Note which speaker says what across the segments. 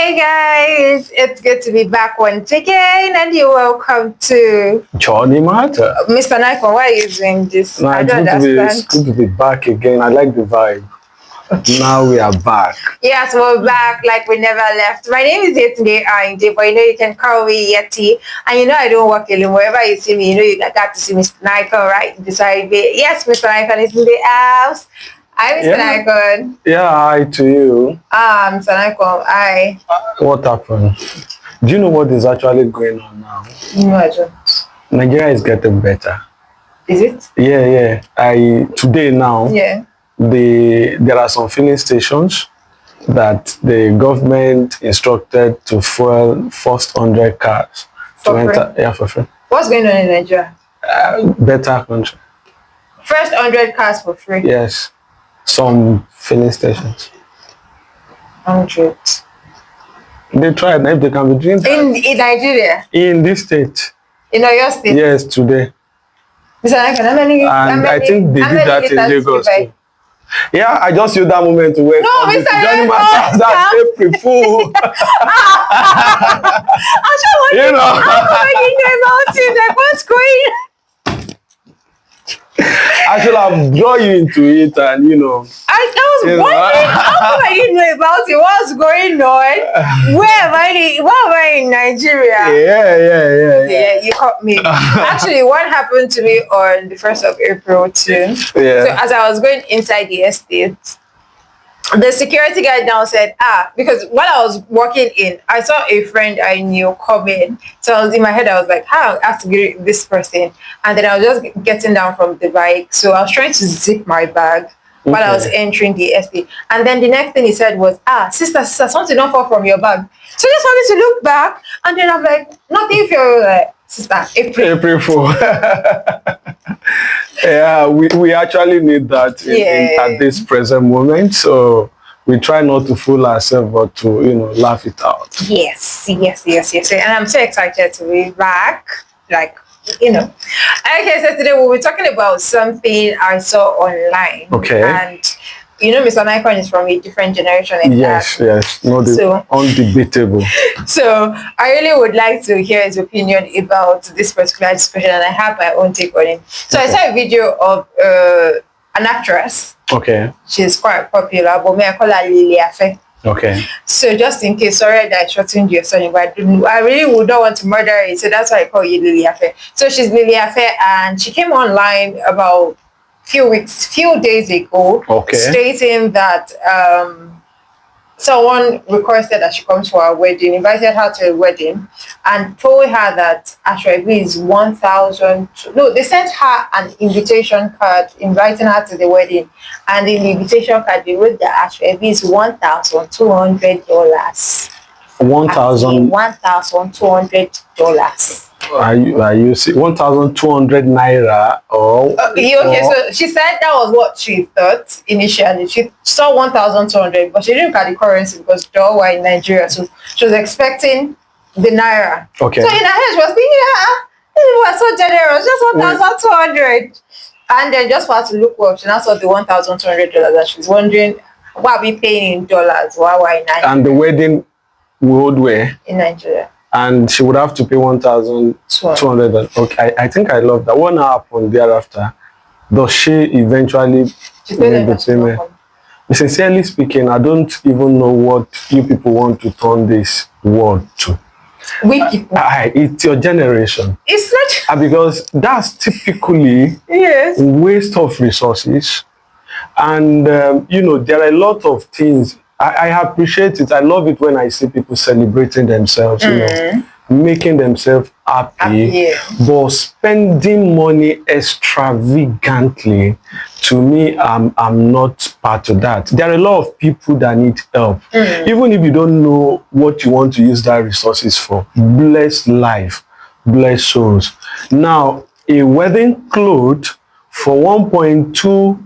Speaker 1: Hey guys, it's good to be back once again, and you're welcome to
Speaker 2: Johnny Matter.
Speaker 1: Mr. Nikon. Why are you doing this?
Speaker 2: No,
Speaker 1: I don't
Speaker 2: it's
Speaker 1: understand.
Speaker 2: good to be back again. I like the vibe.
Speaker 1: Okay.
Speaker 2: Now we are back.
Speaker 1: Yes, we're back like we never left. My name is Yetunde Ainde, but you know you can call me Yeti. And you know I don't work alone. Wherever you see me, you know you got to see Mr. Nikon right beside me. Yes, Mr. Nikon is in the house. Hi, Mr. Nikon.
Speaker 2: Yeah, hi to you.
Speaker 1: Mr. Nikon, hi.
Speaker 2: What happened? Do you know what is actually going on now?
Speaker 1: No, I don't.
Speaker 2: Nigeria is getting better.
Speaker 1: Is it?
Speaker 2: Yeah. Today now.
Speaker 1: Yeah.
Speaker 2: There are some filling stations that the government instructed to fuel first 100 cars to enter. Yeah, for free.
Speaker 1: What's going on in Nigeria?
Speaker 2: Better country.
Speaker 1: First 100 cars for free.
Speaker 2: Yes, some filling stations.
Speaker 1: 100.
Speaker 2: They tried. If they can be doing that
Speaker 1: In Nigeria.
Speaker 2: in this state.
Speaker 1: In your state.
Speaker 2: Yes, today.
Speaker 1: Mr. Nikon, how many?
Speaker 2: I think they did that in Lagos too. Yeah, I just used that moment to wait.
Speaker 1: No, Mr.
Speaker 2: Johnny Matters, that's April Fool.
Speaker 1: I'm sure what you know about him. Like, what's going?
Speaker 2: I should have drawn you into it, and
Speaker 1: I was wondering how come I didn't know about it. What's going on? Where am I in Nigeria? Yeah, you caught me. Actually, what happened to me on the 1st of April too?
Speaker 2: Yeah.
Speaker 1: So as I was going inside the estate, the security guy now said, because while I was walking in, I saw a friend I knew come in. So I was in my head, I was like, I have to greet this person. And then I was just getting down from the bike. So I was trying to zip my bag while I was entering the estate. And then the next thing he said was, sister, something don't fall from your bag. So I just wanted to look back. And then I'm like, nothing feel like, sister,
Speaker 2: April Fool. Yeah, we actually need that at this present moment. So we try not to fool ourselves, but to laugh it out.
Speaker 1: Yes. And I'm so excited to be back. Okay, so today we'll be talking about something I saw online.
Speaker 2: Okay.
Speaker 1: And Mr. Nikon is from a different generation.
Speaker 2: Yes. Undebatable.
Speaker 1: So I really would like to hear his opinion about this particular discussion, and I have my own take on it. So I saw a video of an actress.
Speaker 2: Okay.
Speaker 1: She's quite popular, but I call her Lily Afe.
Speaker 2: Okay.
Speaker 1: So just in case, sorry that I shortened your surname, but I really would not want to murder it. So that's why I call you Lily Afe. So she's Lily Afe, and she came online about few days ago, stating that someone requested that she comes for a wedding, invited her to a wedding, and told her that Ashwebi is 1,000. No, they sent her an invitation card inviting her to the wedding, and in the invitation card they wrote that Ashwebi is $1,200. $1,200.
Speaker 2: Are you see 1,200 naira or
Speaker 1: okay, so she said that was what she thought initially. She saw 1,200, but she didn't look at the currency because they all were in Nigeria, so she was expecting the naira.
Speaker 2: Okay.
Speaker 1: So in her head she was thinking, this was so generous, just 1,200. And then just for her to look well, she now saw the $1,200 that she's wondering, why are we paying in dollars? Why in Nigeria?
Speaker 2: And the wedding would where?
Speaker 1: In Nigeria.
Speaker 2: And she would have to pay 1,200. Okay, I think I love that. What happened thereafter? Does she eventually make the payment? Sincerely speaking, I don't even know what you people want to turn this world to.
Speaker 1: We people.
Speaker 2: It's your generation.
Speaker 1: It's not.
Speaker 2: Because that's typically waste of resources. And, there are a lot of things. I appreciate it. I love it when I see people celebrating themselves, making themselves happy, but spending money extravagantly, to me, I'm not part of that. There are a lot of people that need help. Even if you don't know what you want to use that resources for, bless life, bless souls. Now, a wedding cloth for $1.2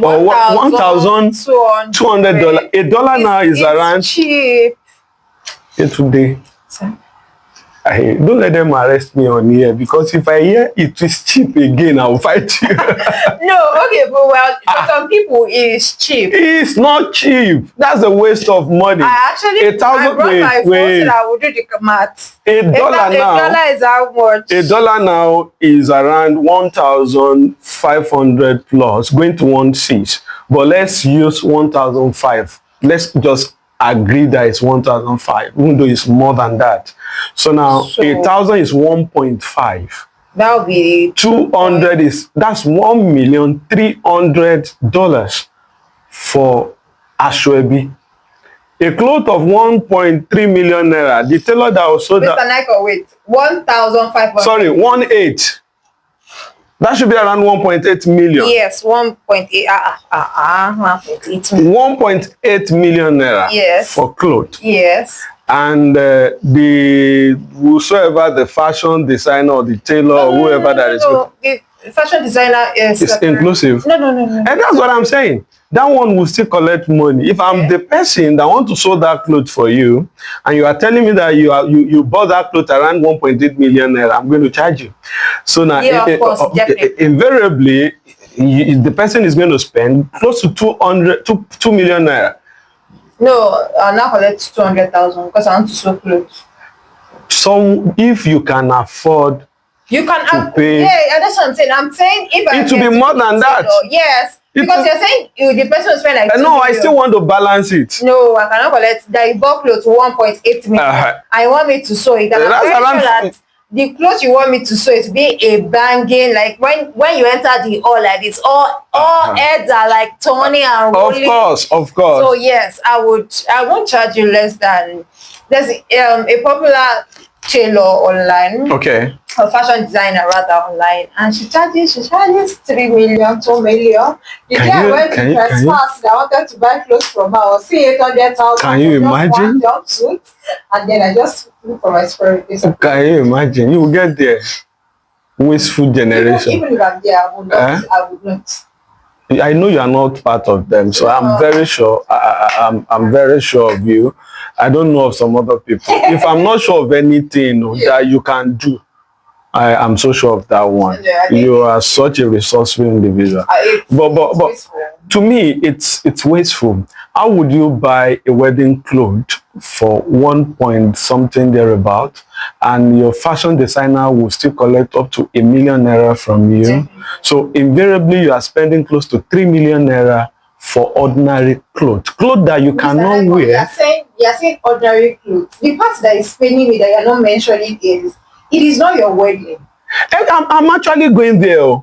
Speaker 2: or $1,200. $1 now is around
Speaker 1: cheap.
Speaker 2: today. Don't let them arrest me on here, because if I hear it is cheap again, I will fight you.
Speaker 1: No, okay, but well, for some people, it is cheap.
Speaker 2: It's not cheap. That's a waste of money.
Speaker 1: I actually I brought my phone so that I would do the math.
Speaker 2: $1 now.
Speaker 1: $1 is how much?
Speaker 2: $1 now is around 1,500 plus, going to 1,600. But let's use 1,500. Let's just agree that it's 1,500, even though it's more than that. So now 1,000 is 1.5.
Speaker 1: That would be
Speaker 2: 200 is, that's $1,300,000 for Ashwebi. A cloth of 1.3 million naira. The tailor that was sold
Speaker 1: Mr. Nico, wait, 1,500.
Speaker 2: Sorry, 1.8. That should be around 1.8 million.
Speaker 1: Yes, 1.8. 1.8 million.
Speaker 2: 1.8 million naira.
Speaker 1: Yes.
Speaker 2: For clothes.
Speaker 1: Yes.
Speaker 2: And the whosoever the fashion designer or the tailor or whoever that is.
Speaker 1: The fashion designer is
Speaker 2: inclusive.
Speaker 1: No.
Speaker 2: And that's what I'm saying. That one will still collect money. If I'm the person that want to sew that clothes for you, and you are telling me that you bought that clothes around 1.8 million naira, I'm going to charge you. So now,
Speaker 1: of course,
Speaker 2: invariably, the person is going to spend close to 2 million naira.
Speaker 1: No, I'll not collect 200,000 because I want to sew clothes.
Speaker 2: So if you can afford,
Speaker 1: you can
Speaker 2: pay.
Speaker 1: Yeah, that's what I'm saying. I'm saying if
Speaker 2: it will be more than that.
Speaker 1: Yes. Because you're saying the person will spend like
Speaker 2: no, I still want to balance it.
Speaker 1: No, I cannot collect that. You bought clothes 1.8 million. I want me to sew it. And I'm very sure that the clothes you want me to sew it be a banging, like when you enter the hall like this, all heads are like turning and rolling.
Speaker 2: Of course.
Speaker 1: So yes, I won't charge you less than. There's a popular tailor online.
Speaker 2: Okay.
Speaker 1: A fashion designer rather online, and she charges 3 million, 2 million. The day I went to Christmas, I wanted to buy clothes from her. I was seeing 800,000.
Speaker 2: Can you imagine?
Speaker 1: Jumpsuit, and then I just look for my spirit.
Speaker 2: Can you imagine? You will get there. Wasteful generation.
Speaker 1: Even if I'm there, I would not. I would not.
Speaker 2: I know you are not part of them, so I'm very sure. I'm very sure of you. I don't know of some other people. If I'm not sure of anything that you can do, I am so sure of that one. Yeah, you are such a resourceful individual. But to me, it's wasteful. How would you buy a wedding cloth for 1 point something thereabout, and your fashion designer will still collect up to 1 million naira from you? Mm-hmm. So invariably, you are spending close to 3 million naira for ordinary clothes that you cannot wear.
Speaker 1: You're saying ordinary clothes. The part that is paining me that you're not mentioning is, it is not your wedding.
Speaker 2: And I'm actually going there,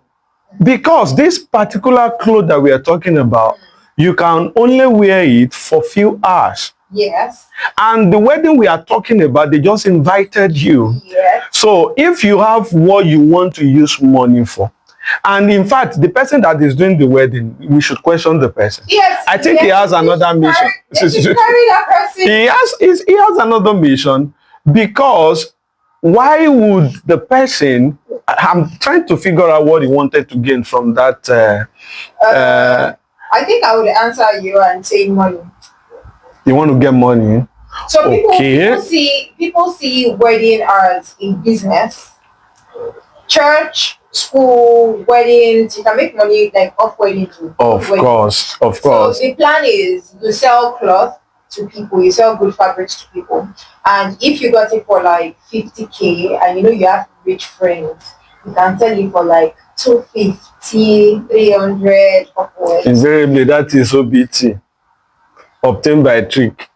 Speaker 2: because this particular cloth that we are talking about, you can only wear it for few hours.
Speaker 1: Yes.
Speaker 2: And the wedding we are talking about, they just invited you.
Speaker 1: Yes.
Speaker 2: So if you have what you want to use money for, and in fact, the person that is doing the wedding, we should question the person.
Speaker 1: Yes.
Speaker 2: I think he has another mission. He has another mission, because why would the person, I'm trying to figure out what he wanted to gain from that.
Speaker 1: I think I would answer you and say money.
Speaker 2: You want to get money?
Speaker 1: So people see wedding as a business. Church, school, weddings, you can make money like off wedding too.
Speaker 2: Of course.
Speaker 1: So the plan is you sell cloth to people, you sell good fabrics to people, and if you got it for like 50K and you have rich friends, you can sell it for like 250, 300.
Speaker 2: Invariably, that is OBT, obtained by trick.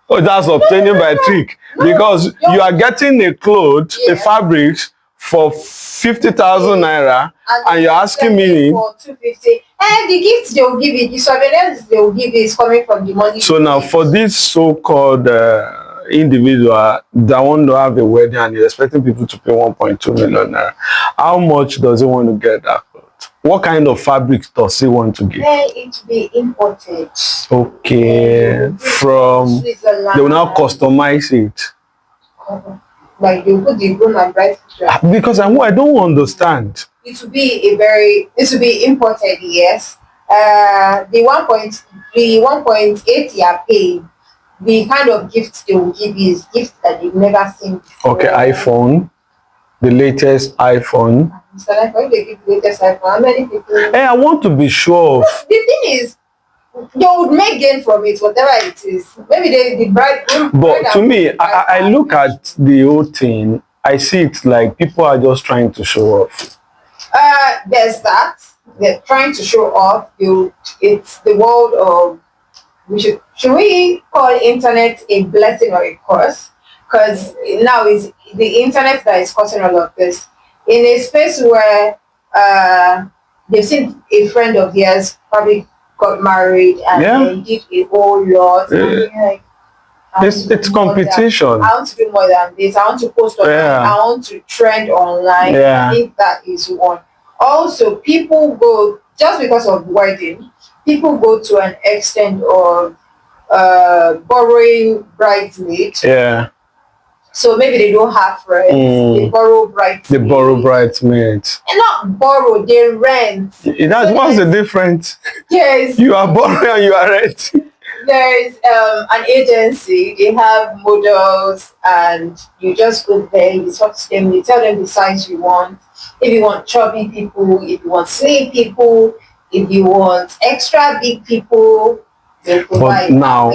Speaker 2: Oh, that's obtaining by trick, because you are getting a cloth, a fabric for 50,000 naira, and you're asking me
Speaker 1: for 250. And the gifts they will give you, the souvenirs they will give you is coming from the money.
Speaker 2: So now, for this so-called individual that want to have a wedding and you're expecting people to pay 1.2 million naira, how much does he want to get that cloth? What kind of fabric does he want to give?
Speaker 1: It will be imported.
Speaker 2: Okay, from Switzerland. They will now customize it.
Speaker 1: Like they will put the groom and bride picture.
Speaker 2: Because I don't understand.
Speaker 1: It will be imported, yes. The 1.8 you are paying the kind of gifts they will give you is gifts that you've never seen before.
Speaker 2: Okay, iPhone, the latest iPhone.
Speaker 1: So like when they give the latest iPhone, how many people?
Speaker 2: Hey, I want to be sure of.
Speaker 1: The thing is, they would make gain from it, whatever it is. Maybe the bride.
Speaker 2: But to me, I look at the whole thing. I see it like people are just trying to show off.
Speaker 1: There's that. They're trying to show off. It's the world of. Should we call internet a blessing or a curse? Because now is the internet that is causing all of this. In a space where they've seen a friend of theirs probably got married and they did a whole lot. Like,
Speaker 2: it's competition.
Speaker 1: I want to do more than this. I want to post online. I want to trend online. I think that is one. Also, people go just because of wedding. People go to an extent of borrowing bridesmaids.
Speaker 2: Yeah.
Speaker 1: So maybe they don't have friends. They borrow bridesmaids.
Speaker 2: They borrow bridesmaids.
Speaker 1: And not borrow, they rent.
Speaker 2: What's the difference?
Speaker 1: Yes.
Speaker 2: You are borrowing and you are renting.
Speaker 1: There's an agency. They have models, and you just go there. You talk to them. You tell them the size you want. If you want chubby people, if you want slim people, if you want extra big people.
Speaker 2: But now,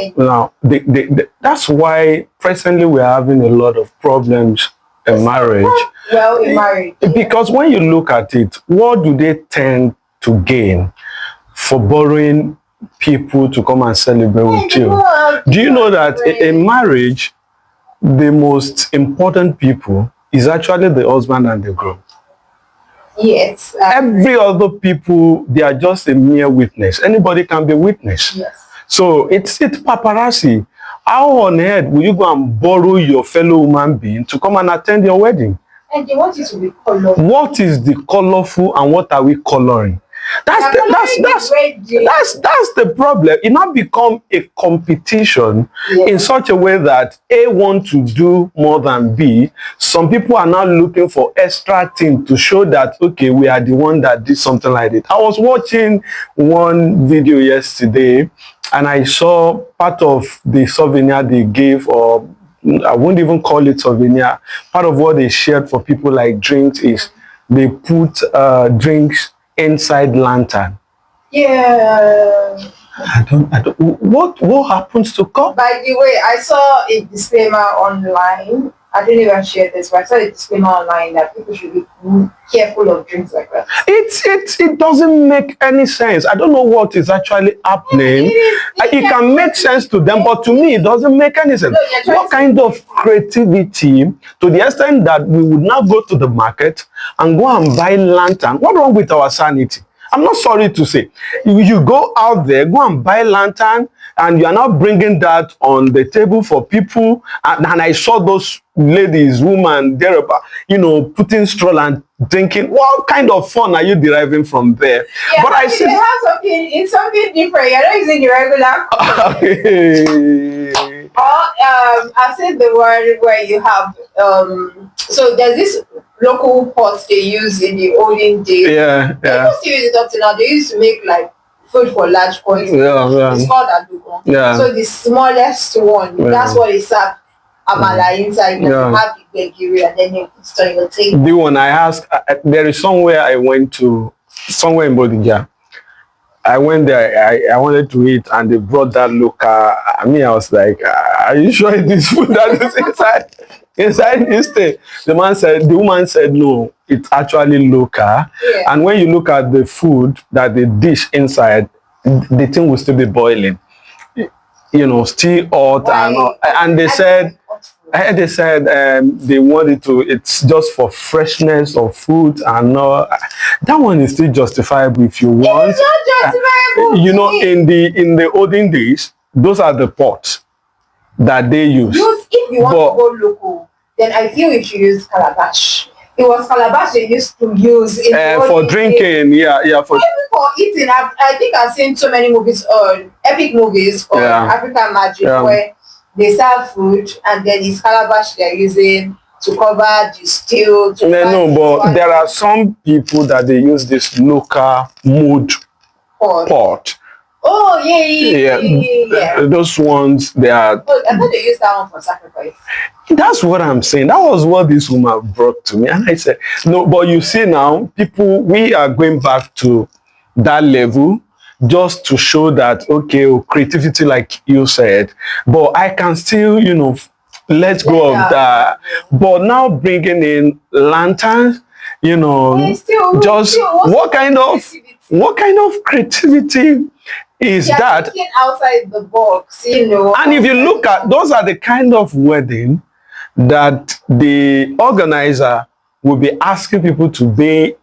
Speaker 2: that's why presently we're having a lot of problems in marriage.
Speaker 1: Well, in marriage.
Speaker 2: Because when you look at it, what do they tend to gain for borrowing people to come and celebrate with you? Do you know that in marriage, the most important people is actually the husband and the groom?
Speaker 1: Yes.
Speaker 2: Every other people, they are just a mere witness. Anybody can be witness.
Speaker 1: Yes.
Speaker 2: So it's paparazzi. How on earth will you go and borrow your fellow human being to come and attend your wedding?
Speaker 1: And they want it to be colorful.
Speaker 2: What is the colorful and what are we coloring? That's the problem. It now become a competition in such a way that A want to do more than B. Some people are now looking for extra thing to show that, okay, we are the one that did something like it. I was watching one video yesterday and I saw part of the souvenir they gave, or I won't even call it souvenir. Part of what they shared for people like drinks is they put drinks inside lantern.
Speaker 1: Yeah.
Speaker 2: I don't. What happens to cup?
Speaker 1: By the way, I saw a disclaimer online. I didn't even share this, but I saw a disclaimer online that people should be careful of drinks like that.
Speaker 2: It doesn't make any sense. I don't know what is actually happening. It can make sense to them, but to me, it doesn't make any sense. No, what kind of creativity, to the extent that we would now go to the market and go and buy lantern? What's wrong with our sanity? I'm not sorry to say. You go out there, go and buy lantern, and you are now bringing that on the table for people. And I saw those ladies, women, there, putting straw and thinking, what kind of fun are you deriving from there?
Speaker 1: Yeah, but I see they have something. It's something different. You're not using the regular. Or I've seen the one where you have so there's this local pots they use in the olden days.
Speaker 2: Yeah.
Speaker 1: They used to use it up to now. They used to make like food for large quantities. It's called adugon.
Speaker 2: Yeah.
Speaker 1: So the smallest one, that's what they serve amala inside. And you have the begiri and then you put it on your table.
Speaker 2: The one I asked, there is somewhere I went to, somewhere in Bodija. I went there, I wanted to eat, and they brought that local. I was like, are you sure it is food that is inside this thing? The woman said, no, it's actually local. Yeah. And when you look at the food that they dish inside, the thing will still be boiling. Still hot. And they said, they wanted to, it's just for freshness of food and that one is still justifiable if you want.
Speaker 1: It's not justifiable.
Speaker 2: In the olden days, those are the pots that they use.
Speaker 1: If you want to go local, then I feel we should use calabash. It was calabash they used to use
Speaker 2: for drinking,
Speaker 1: for eating. I think I've seen so many movies, epic movies or African Magic where they serve food and then it's calabash they're using to cover the stew.
Speaker 2: But there are some people that they use this local mood pot
Speaker 1: Oh, yeah, yeah,
Speaker 2: Yeah,
Speaker 1: yeah, yeah.
Speaker 2: those ones, they are.
Speaker 1: Oh, I thought they used that one for sacrifice.
Speaker 2: That's what I'm saying. That was what this woman brought to me. And I said, no, but you see now, people, we are going back to that level just to show that, okay, oh, creativity, like you said, but I can still, let go of
Speaker 1: Yeah.
Speaker 2: that. But now bringing in lanterns, just what kind of creativity is
Speaker 1: They are
Speaker 2: that?
Speaker 1: thinking outside the box,
Speaker 2: And if you look at, those are the kind of wedding that the organizer will be asking people to pay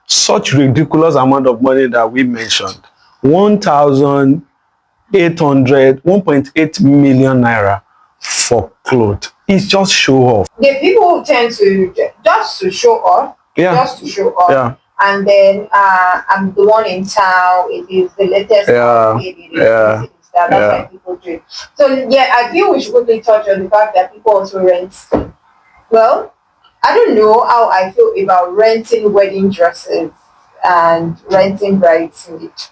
Speaker 2: such ridiculous amount of money that we mentioned. 1,800, 1.8 million naira for clothes. It's just show off.
Speaker 1: The people tend to just to show off,
Speaker 2: Yeah.
Speaker 1: just to show off.
Speaker 2: Yeah.
Speaker 1: And then I'm the one in town. It is the latest
Speaker 2: Yeah.
Speaker 1: outfit. It is
Speaker 2: Yeah.
Speaker 1: this, it is that. That's why people do it. So yeah, I feel we should quickly touch on the fact that people also rent. Well, I don't know how I feel about renting wedding dresses and renting bridesmaids.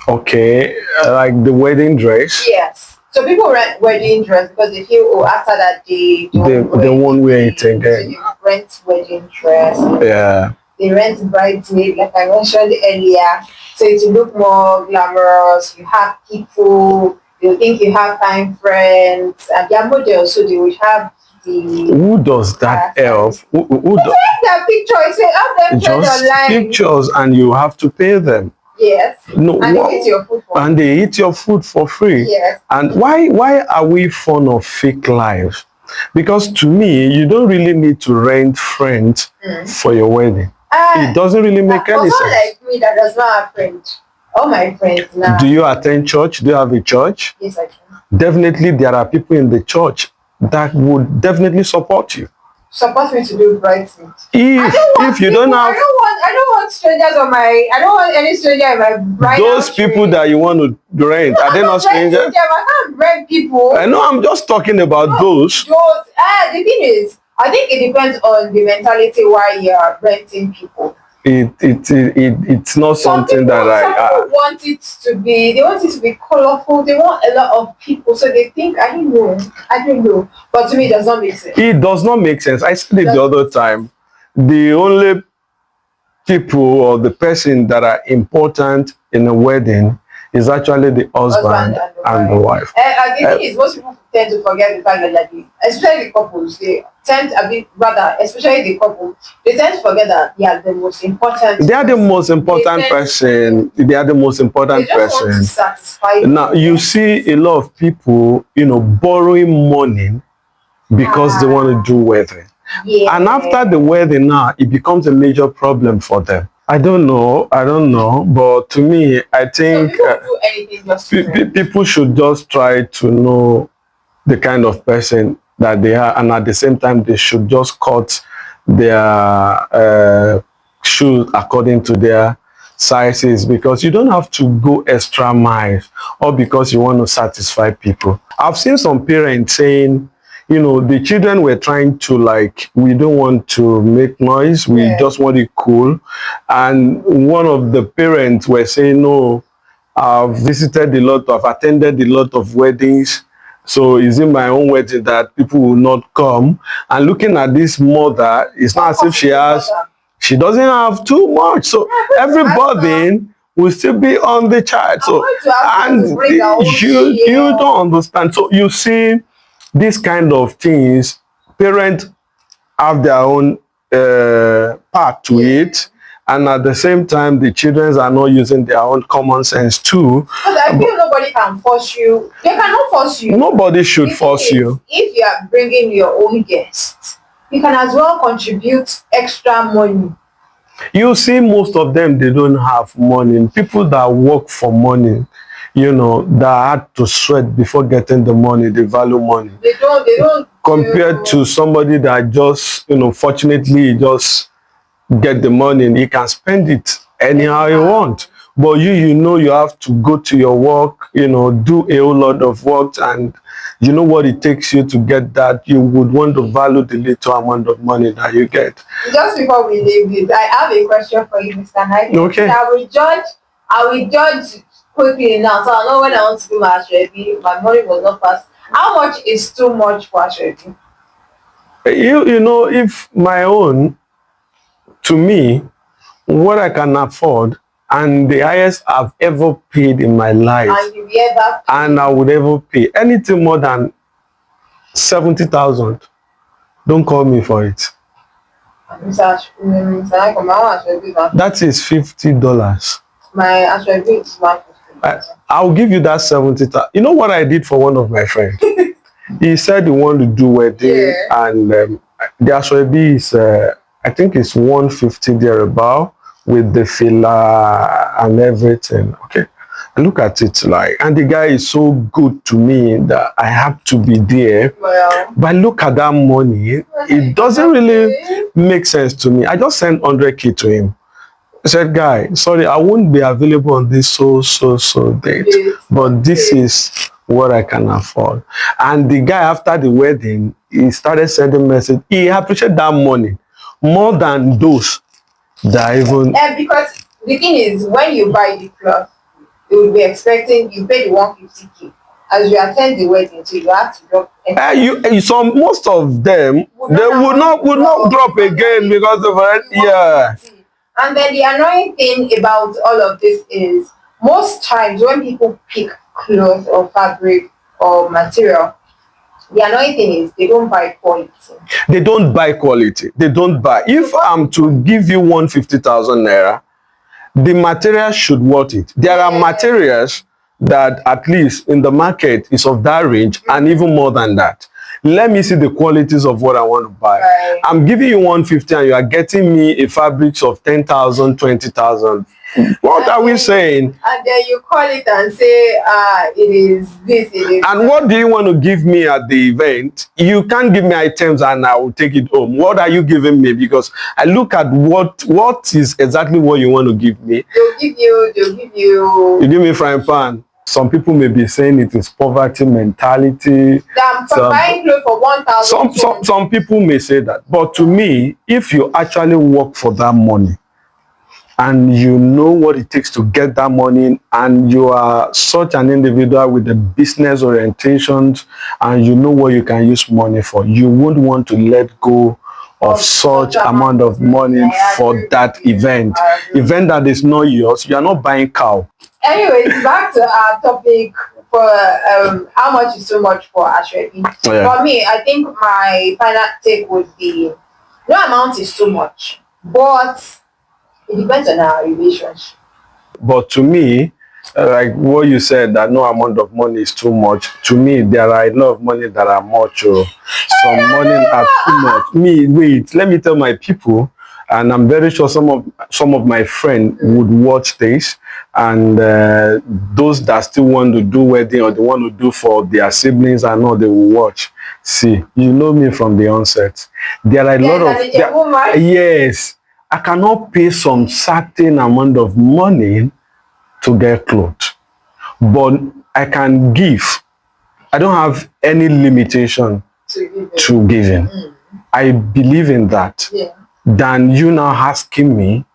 Speaker 2: Okay, like the wedding dress.
Speaker 1: Yes. So people rent wedding dress because they feel, oh, after that
Speaker 2: They won't wear it
Speaker 1: So
Speaker 2: again.
Speaker 1: you rent wedding dress.
Speaker 2: Yeah.
Speaker 1: They rent bridesmaid, like I mentioned earlier, so it will look more glamorous. You have people, you think you have fine friends, and their models, so they will have the.
Speaker 2: Who does that help? Who
Speaker 1: It's like their pictures, so have them trend
Speaker 2: just
Speaker 1: online.
Speaker 2: pictures, and you have to pay them.
Speaker 1: Yes.
Speaker 2: No,
Speaker 1: and they eat your food for
Speaker 2: and they eat your food for free.
Speaker 1: Yes.
Speaker 2: And why are we fond of fake lives? Because to me, you don't really need to rent friends for your wedding. It doesn't really make any sense.
Speaker 1: Someone like me that does not have friends. All my friends now.
Speaker 2: Do you attend church? Do you have a church?
Speaker 1: Yes, I do.
Speaker 2: Definitely, there are people in the church that would definitely support you.
Speaker 1: Support me to do bridesmaids.
Speaker 2: If you don't have,
Speaker 1: I don't want strangers on my. I don't want any stranger in my bridal.
Speaker 2: Those people that you want to rent, are they not strangers?
Speaker 1: I can't rent people.
Speaker 2: I know. I'm just talking about those.
Speaker 1: The thing is, I think it depends on the mentality why you are renting people.
Speaker 2: It's not something that
Speaker 1: Some people want it to be. They want it to be colorful. They want a lot of people, so they think I don't know. But to me, it does not make sense.
Speaker 2: It does not make sense. I said it the other time. The only people or the person that are important in a wedding is actually the husband and the wife.
Speaker 1: The thing is, most people tend to forget the fact that, especially the couples, they tend a bit rather, especially the couple, they tend to forget that they are the most important.
Speaker 2: They are the most important person. They are the most important person.
Speaker 1: Want to satisfy
Speaker 2: now you see a lot of people, borrowing money because they want to do wedding.
Speaker 1: Yeah.
Speaker 2: And after the wedding now, it becomes a major problem for them. I don't know, but to me, I think people should just try to know the kind of person that they are, and at the same time, they should just cut their shoes according to their sizes, because you don't have to go extra miles or because you want to satisfy people. I've seen some parents saying, the children were trying to, we don't want to make noise, we just want it cool. And one of the parents were saying, no, I've attended a lot of weddings, so it's in my own wedding that people will not come. And looking at this mother, it's not as if she doesn't have too much, so everybody will still be on the child. So, and you don't understand. So you see, these kind of things, parents have their own part to it, and at the same time, the children are not using their own common sense too.
Speaker 1: Because I feel nobody can force you. They cannot force you.
Speaker 2: Nobody should force you.
Speaker 1: If you are bringing your own guests, you can as well contribute extra money.
Speaker 2: You see, most of them, they don't have money. People that work for money, that had to sweat before getting the money, they value money.
Speaker 1: They don't.
Speaker 2: Compared to somebody that just, fortunately, just get the money and he can spend it anyhow you want. But you have to go to your work, do a whole lot of work, and you know what it takes you to get that. You would want to value the little amount of money that you get.
Speaker 1: Just before we leave this, I have a question for you, Mr. Knight.
Speaker 2: Okay.
Speaker 1: I will judge quickly now, so I know when I want to do my Ashwebi, my money will not pass. How much is too much for Ashwebi?
Speaker 2: You know, if my own, to me, what I can afford and the highest I've ever paid in my life,
Speaker 1: and you ever pay,
Speaker 2: and I would ever pay anything more than 70,000, don't call me for it. That is $50.
Speaker 1: My Ashwebi is
Speaker 2: I'll give you that 70,000. You know what I did for one of my friends? He said he wanted to do wedding, and the Ashwebi is, I think it's 150 thereabout with the filler and everything. Okay, I look at it like, and the guy is so good to me that I have to be there.
Speaker 1: Well,
Speaker 2: but look at that money, it doesn't really make sense to me. I just sent 100K to him. I said, guy, sorry, I won't be available on this so date, but this is what I can afford. And the guy, after the wedding, he started sending message. He appreciated that money more than those that even.
Speaker 1: Because the thing is, when you buy the cloth, you will be expecting you pay the 150K. As you attend the wedding, so you have to drop.
Speaker 2: Some most of them they would not drop again because of it. Yeah.
Speaker 1: And then the annoying thing about all of this is most times when people pick clothes or fabric or material, the annoying thing is they don't buy quality.
Speaker 2: They don't buy quality. They don't buy. If I'm to give you 150,000 naira, the material should worth it. There are materials that at least in the market is of that range and even more than that. Let me see the qualities of what I want to buy.
Speaker 1: Right.
Speaker 2: I'm giving you 150 and you are getting me a fabric of 10,000, 20,000. What are we saying?
Speaker 1: And then you call it and say, it is this, it is.
Speaker 2: And what do you want to give me at the event? You can't give me items and I will take it home. What are you giving me? Because I look at what is exactly what you want to give me.
Speaker 1: They'll give you.
Speaker 2: You give me frying pan. Some people may be saying it is poverty mentality.
Speaker 1: Buying clothes for 1,000.
Speaker 2: Some people may say that. But to me, if you actually work for that money, and you know what it takes to get that money, and you are such an individual with the business orientations, and you know what you can use money for, you won't want to let go of such amount of money for that event that is not yours. You are not buying cow.
Speaker 1: Anyways, back to our topic for how much is too much for Ashwebi. Yeah. For me, I think my final take would be no amount is too much, but it depends on our relationship.
Speaker 2: But to me, like what you said, that no amount of money is too much. To me, there are a lot of money that are much. Some money are too much. Wait, let me tell my people, and I'm very sure some of my friends would watch this, and those that still want to do wedding or they want to do for their siblings, I know they will watch. See, you know me from the onset. There are a lot of yes. I cannot pay some certain amount of money to get clothes, but I can give. I don't have any limitation to giving. I believe in that.
Speaker 1: Yeah.
Speaker 2: Than you now asking me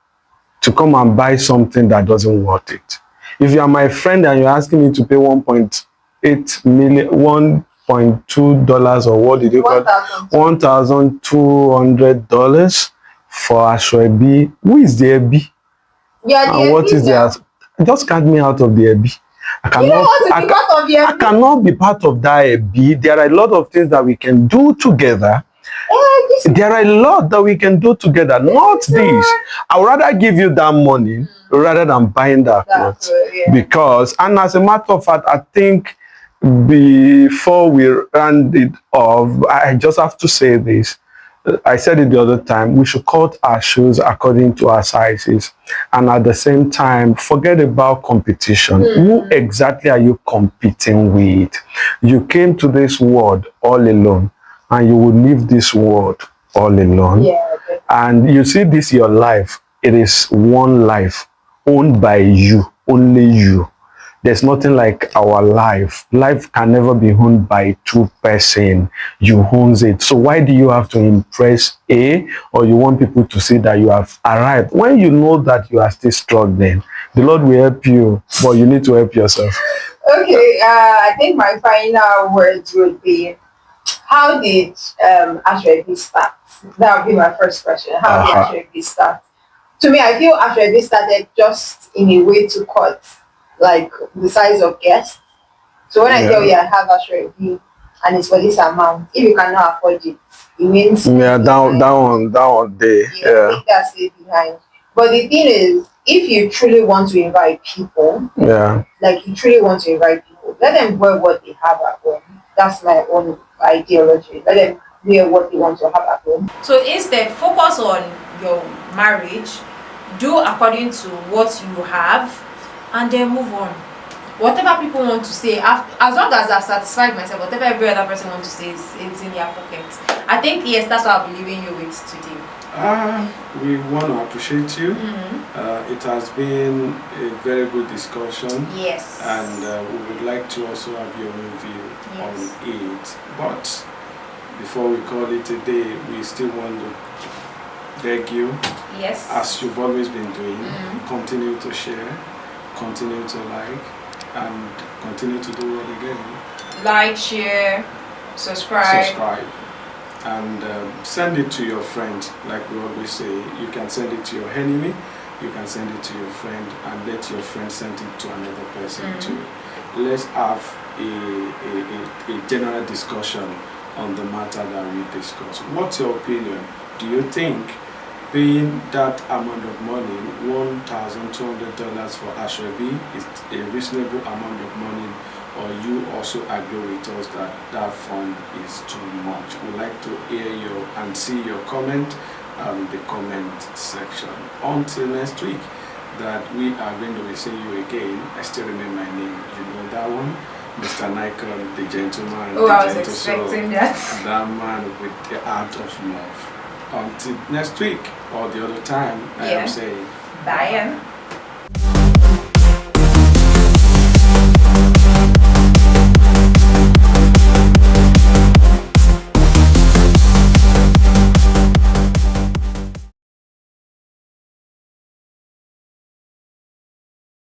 Speaker 2: to come and buy something that doesn't worth it. If you are my friend and you're asking me to pay 1.8 million, $1.2 or what did you call it? $1,200 for Ashwebi. Who is the Ebi?
Speaker 1: Yeah,
Speaker 2: and what is the just cut me out of the Ebi. I cannot be part of that Ebi. There are a lot of things that we can do together. There are a lot that we can do together, not this. I would rather give you that money rather than buying that clothes. Yeah. Because, and as a matter of fact, I think before we round it off, I just have to say this. I said it the other time, we should cut our shoes according to our sizes. And at the same time, forget about competition. Who exactly are you competing with? You came to this world all alone, and you will leave this world all alone.
Speaker 1: Yeah, okay.
Speaker 2: And you see this, your life, it is one life owned by you, only you. There's nothing like our life. Life can never be owned by two persons. You own it. So why do you have to impress A, or you want people to see that you have arrived when you know that you are still struggling? The Lord will help you, but you need to help yourself.
Speaker 1: Okay, I think my final words would be, how did Ashwebi start? That would be my first question. How did
Speaker 2: Uh-huh.
Speaker 1: Ashwebi start? To me, I feel Ashwebi started just in a way to cut like the size of guests. So when I tell you
Speaker 2: Yeah.
Speaker 1: I have Ashwebi and it's for this amount, if you cannot afford it, it means
Speaker 2: Yeah, down day.
Speaker 1: yeah,
Speaker 2: Yeah.
Speaker 1: make that stay behind. But the thing is, if you truly want to invite people,
Speaker 2: Yeah.
Speaker 1: like you truly want to invite people, let them wear what they have at home. That's my own ideology. Let them wear what they want to have at home. So instead, focus on your marriage, do according to what you have, and then move on. Whatever people want to say, as long as I've satisfied myself, whatever every other person wants to say is it's in their pocket. I think yes, that's what I'll be leaving you with today.
Speaker 2: We want to appreciate you. It has been a very good discussion.
Speaker 1: Yes.
Speaker 2: And we would like to also have your own view on it. But before we call it a day, we still want to beg you,
Speaker 1: yes,
Speaker 2: as you've always been doing, continue to share, continue to like, and continue to do what again?
Speaker 1: Like, share, subscribe.
Speaker 2: And send it to your friend. Like we always say, you can send it to your enemy, you can send it to your friend, and let your friend send it to another person too. Let's have a general discussion on the matter that we discussed. What's your opinion? Do you think paying that amount of money, $1,200 for Ashwebi, is a reasonable amount of money, or you also agree with us that that fund is too much? We'd like to hear you and see your comment on the comment section. Until next week, that we are going to be seeing you again. I still remember my name. You know that one? Mr. Nikon, the gentleman.
Speaker 1: Oh,
Speaker 2: the
Speaker 1: I was
Speaker 2: gentle
Speaker 1: expecting
Speaker 2: soul,
Speaker 1: that.
Speaker 2: That man with the art of love. Until next week or the other time, I am saying
Speaker 1: bye.